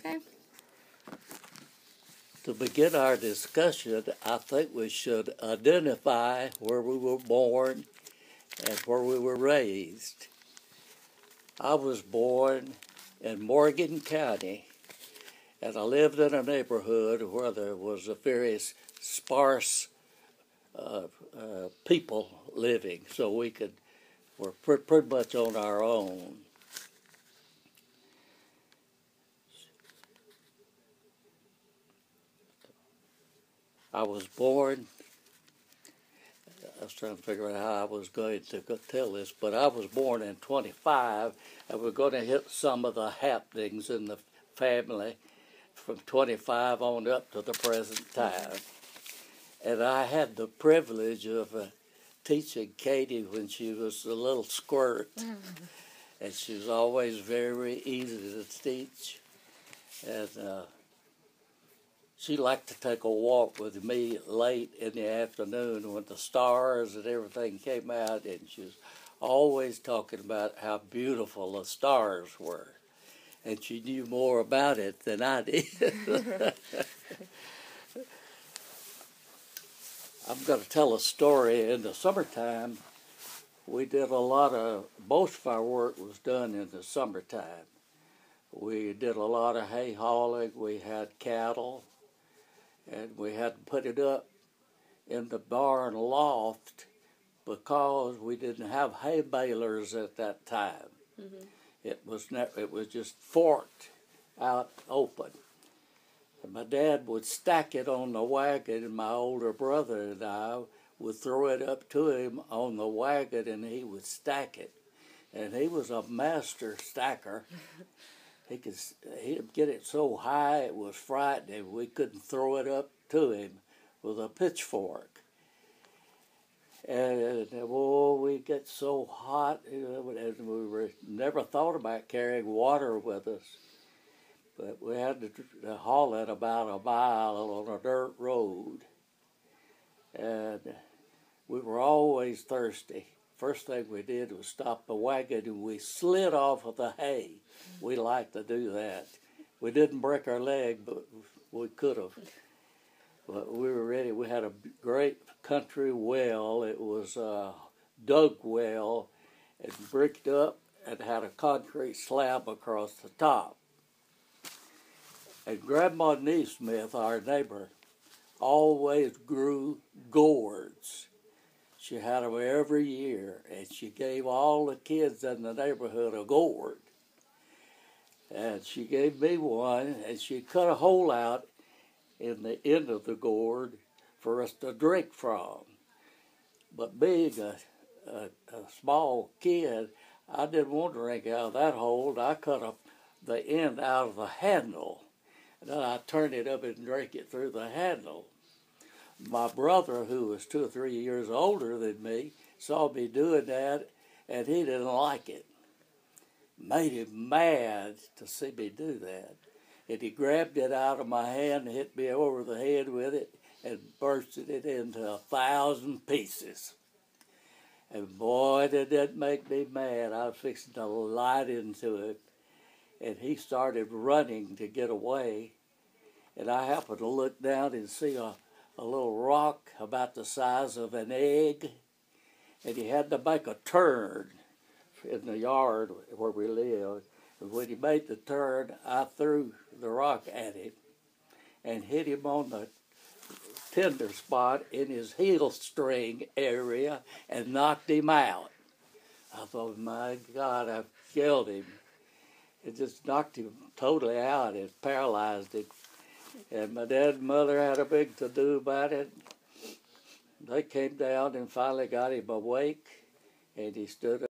Okay. To begin our discussion, I think we should identify where we were born and where we were raised. I was born in Morgan County, and I lived in a neighborhood where there was a very sparse people living, so we're pretty much on our own. I was born, I was trying to figure out how I was going to tell this, but I was born in 25, and we're going to hit some of the happenings in the family from 25 on up to the present time. And I had the privilege of teaching Katie when she was a little squirt, and she was always very easy to teach. And she liked to take a walk with me late in the afternoon when the stars and everything came out, and she was always talking about how beautiful the stars were. And she knew more about it than I did. I'm going to tell a story. In the summertime, we did most of our work was done in the summertime. We did a lot of hay hauling. We had cattle, and we had to put it up in the barn loft because we didn't have hay balers at that time. Mm-hmm. It was just forked out open. And my dad would stack it on the wagon, and my older brother and I would throw it up to him on the wagon, and he would stack it. And he was a master stacker. He'd get it so high it was frightening. We couldn't throw it up to him with a pitchfork. And we'd get so hot, and we never thought about carrying water with us. But we had to haul it about a mile on a dirt road. And we were always thirsty. First thing we did was stop the wagon, and we slid off of the hay. We liked to do that. We didn't break our leg, but we could have. But we were ready. We had a great country well. It was a dug well and bricked up and had a concrete slab across the top. And Grandma Neesmith, our neighbor, always grew gourds. She had them every year, and she gave all the kids in the neighborhood a gourd. And she gave me one, and she cut a hole out in the end of the gourd for us to drink from. But being a small kid, I didn't want to drink out of that hole. I cut the end out of the handle. And then I turned it up and drank it through the handle. My brother, who was 2 or 3 years older than me, saw me doing that, and he didn't like it. Made him mad to see me do that. And he grabbed it out of my hand and hit me over the head with it and bursted it into 1,000 pieces. And boy, did that make me mad. I was fixing to light into it. And he started running to get away. And I happened to look down and see a little rock about the size of an egg. And he had to make a turn in the yard where we lived. And when he made the turn, I threw the rock at him and hit him on the tender spot in his heel string area and knocked him out. I thought, my God, I've killed him. It just knocked him totally out. It paralyzed him. And my dad and mother had a big to-do about it. They came down and finally got him awake, and he stood up.